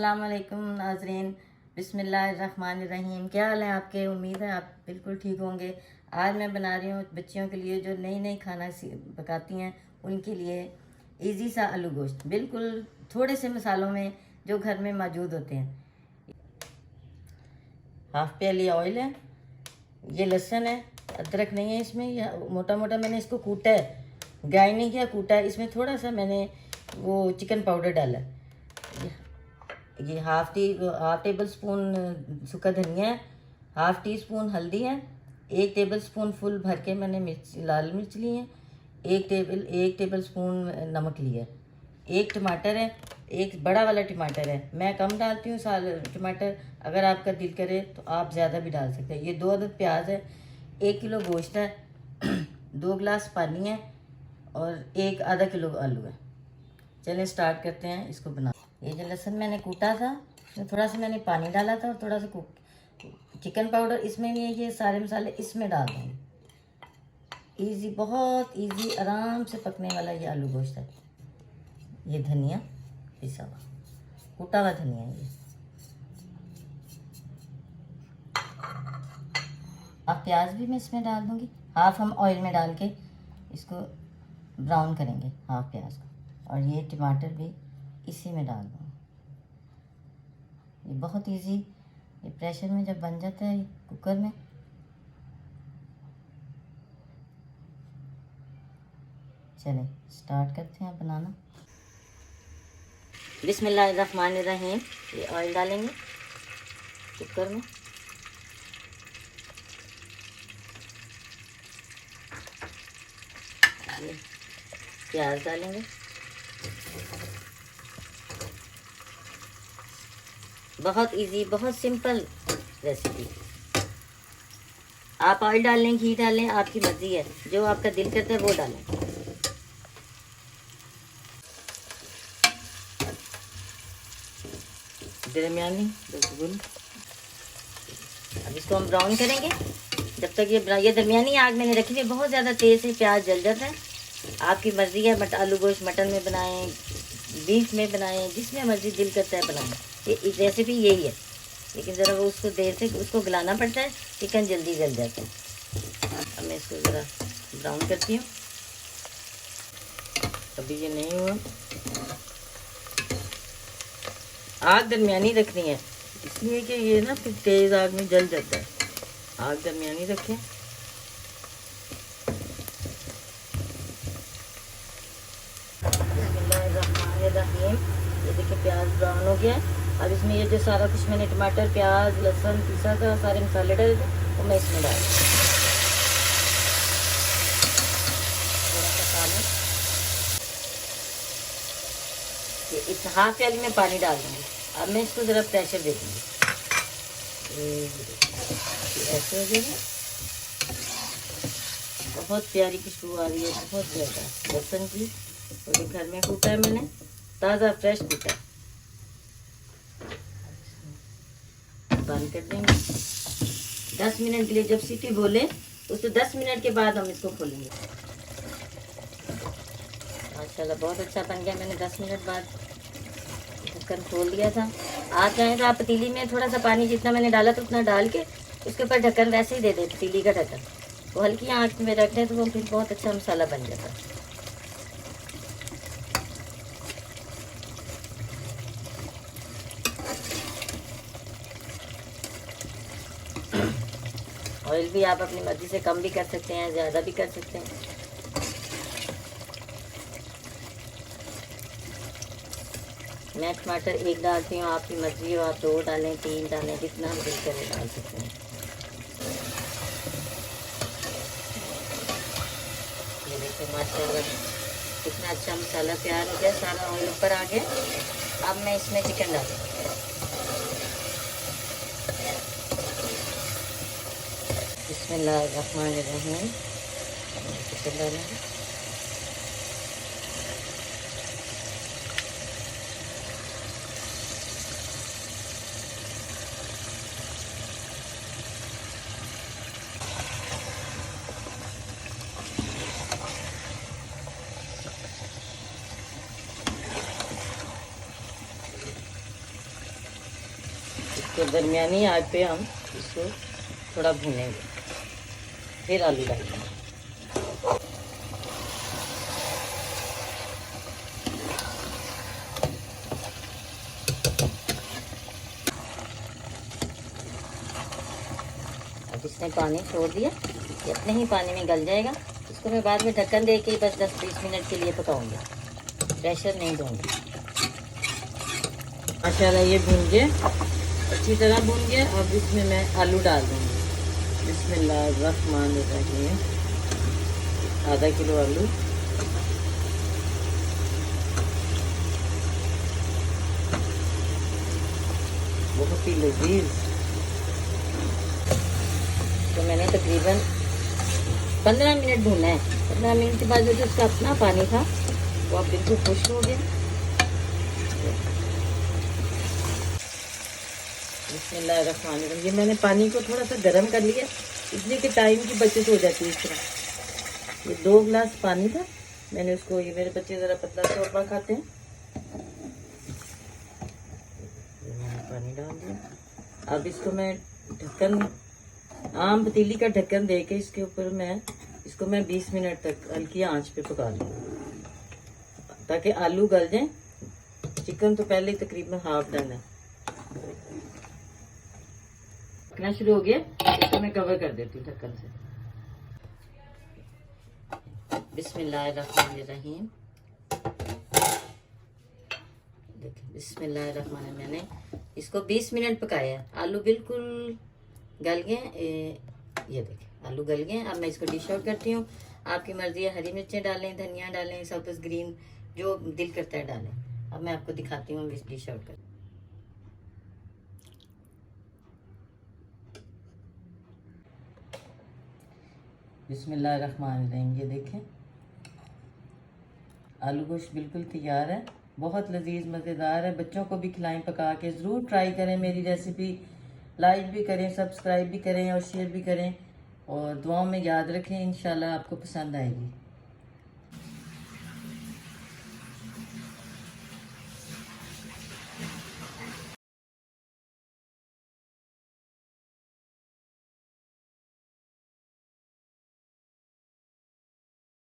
अस्सलाम वालेकुम नाज़रीन, बिस्मिल्लाहिर्रहमानिर्रहीम। क्या हाल है आपके? उम्मीद है आप बिल्कुल ठीक होंगे। आज मैं बना रही हूँ बच्चियों के लिए जो नई नई खाना पकाती हैं उनके लिए इजी सा आलू गोश्त, बिल्कुल थोड़े से मसालों में जो घर में मौजूद होते हैं। हाफ प्याली ऑयल है, ये लहसुन है, अदरक नहीं है इसमें, यह मोटा मोटा मैंने इसको कूटा है, ग्राइंड नहीं किया, कूटा है। इसमें थोड़ा सा मैंने वो चिकन पाउडर डाला है। ये हाफ टेबल स्पून सूखा धनिया है, हाफ टी स्पून हल्दी है, 1 टेबल स्पून फुल भर के मैंने लाल मिर्च ली है, 1 टेबल स्पून नमक लिया है, 1 टमाटर है, एक बड़ा वाला टमाटर है। मैं कम डालती हूँ टमाटर, अगर आपका दिल करे तो आप ज़्यादा भी डाल सकते हैं। ये 2 अदद प्याज है, 1 किलो गोश्त है, 2 गिलास पानी है और आधा किलो आलू है। चलें स्टार्ट करते हैं इसको बना। ये जो लहसुन मैंने कूटा था इसमें थोड़ा सा मैंने पानी डाला था और थोड़ा सा चिकन पाउडर इसमें भी है। ये सारे मसाले इसमें डाल दूँगी। इजी, बहुत इजी, आराम से पकने वाला ये आलू गोश्त है। ये धनिया पिसा हुआ, कूटा हुआ धनिया है ये। अब प्याज भी मैं इसमें डाल दूँगी, हाफ हम ऑयल में डाल के इसको ब्राउन करेंगे हाफ प्याज को, और ये टमाटर भी इसी में डाल दूँ। ये बहुत इजी, ये प्रेशर में जब बन जाता है कुकर में। चलें स्टार्ट करते हैं बनाना। बिस्मिल्लाहिर्रहमानिर्रहीम। ये ऑयल डालेंगे कुकर में, ये प्याज डालेंगे, बहुत इजी, बहुत सिंपल रेसिपी। आप ऑयल डाल लें, घी डाल लें, आपकी मर्जी है, जो आपका दिल करता है वो डालें। दरमियानी बिल्कुल। अब इसको हम ब्राउन करेंगे जब तक ये दरमियानी आग मैंने रखी हुई, बहुत ज़्यादा तेज़ है, प्याज जल जाता है। आपकी मर्जी है, आलू गोश्त मटन में बनाएं, बीफ में बनाएं, जिसमें मर्जी दिल करता है बनाएं। ये रेसिपी यही है, लेकिन ज़रा वो उसको देर से उसको गलाना पड़ता है, चिकन जल्दी जल जाता है। अब मैं इसको ज़रा ब्राउन करती हूँ। अभी ये नहीं हुआ, आग दरमियानी रखनी है, इसलिए कि ये ना फिर तेज़ आग में जल जाता है। आग दरमियानी रखें। ये देखिए प्याज ब्राउन हो गया है। अब इसमें ये जो सारा कुछ मैंने टमाटर, प्याज, लहसुन पीसा था, सारे मसाले डाले थे, वो मैं इसमें डाल थोड़ा सा पानी, ये इस हाफ प्याली में पानी डाल दूँगी। अब मैं इसको ज़रा प्रेशर दे दूँगी, ऐसे हो जाएगा। बहुत प्यारी खुशबू आ रही है, बहुत ज़्यादा लहसुन की, और ये घर में कूटा है मैंने, ताज़ा फ्रेश कूटा है। बंद कर देंगे 10 मिनट के लिए। जब सीटी बोले तो उसको 10 मिनट के बाद हम इसको खोलेंगे। माशाल्लाह बहुत अच्छा बन गया। मैंने 10 मिनट बाद ढक्कन खोल दिया था। आप चाहें तो आप पतीली में थोड़ा सा पानी जितना मैंने डाला था उतना डाल के उसके ऊपर ढक्कन वैसे ही दे दें, पतीली का ढक्कन। वो हल्की आंच में रख दें तो वो फिर बहुत अच्छा मसाला बन जाता है। ऑयल भी आप अपनी मर्जी से कम भी कर सकते हैं, ज़्यादा भी कर सकते हैं। मैं टमाटर 1 डालती हूँ, आपकी मर्जी हो, आप 2 डालें, 3 डालें, जितना दिल करे डाल सकते हैं। ये देखिए माशाल्लाह कितना अच्छा मसाला तैयार हो गया, सारा ऑयल ऊपर आ गया। अब मैं इसमें चिकन डालूँगी। बिस्मिल्लाहिर्रहमानिर्रहीम। चिकन डालेंगे, तो दरमियानी आग पे हम इसको थोड़ा भूनेंगे, फिर आलू डालेंगे। अब इसने पानी छोड़ दिया, ये अपने ही पानी में गल जाएगा। इसको मैं बाद में ढक्कन दे के बस 10-20 मिनट के लिए पकाऊंगी, प्रेशर नहीं दूंगी। माशाल्लाह ये भून गया, अच्छी तरह भून गया। अब इसमें मैं आलू डाल दूंगी। बिस्मिल्लाहिर्रहमानिर्रहीम। आधा किलो आलू, बहुत ही लजीज। तो मैंने तकरीबन 15 मिनट भूना है। 15 मिनट के बाद जो उसका अपना पानी था वो अब बिल्कुल खुश्क हो गया। बिस्मिल्लाहिर्रहमानिर्रहीम। ये मैंने पानी को थोड़ा सा गर्म कर लिया, इसलिए कि टाइम की बचत हो जाती है इस तरह। ये 2 गिलास पानी था, मैंने उसको, ये मेरे बच्चे ज़रा पतला शोरबा खाते हैं, ये मैंने पानी डाल दिया। अब इसको मैं ढक्कन, आम पतीली का ढक्कन दे के इसके ऊपर इसको मैं 20 मिनट तक हल्की आंच पे पका लूँ, ताकि आलू गल जाएं। चिकन तो पहले ही तकरीबन हाफ डन है। पकना शुरू हो गया, इसको मैं कवर कर देती हूँ ढक्कन से। बिस्मिल्लाहिर्रहमानिर्रहीम। देखिए बिस्मिल्लाहिर्रहमानिर्रहीम। मैंने इसको 20 मिनट पकाया है। आलू बिल्कुल गल गए, ये देखिए आलू गल गए। अब मैं इसको डिश आउट करती हूँ। आपकी मर्जी है, हरी मिर्चें डालें, धनिया डालें, सब्ज़ ग्रीन जो दिल करता है डालें। अब मैं आपको दिखाती हूँ इस डिश आउट कर। बिस्मिल्लाहिर्रहमानिर्रहीम। ये देखें आलू गोश्त बिल्कुल तैयार है, बहुत लजीज मज़ेदार है। बच्चों को भी खिलाएं पका के, ज़रूर ट्राई करें मेरी रेसिपी। लाइक भी करें, सब्सक्राइब भी करें और शेयर भी करें, और दुआओं में याद रखें। इंशाल्लाह आपको पसंद आएगी।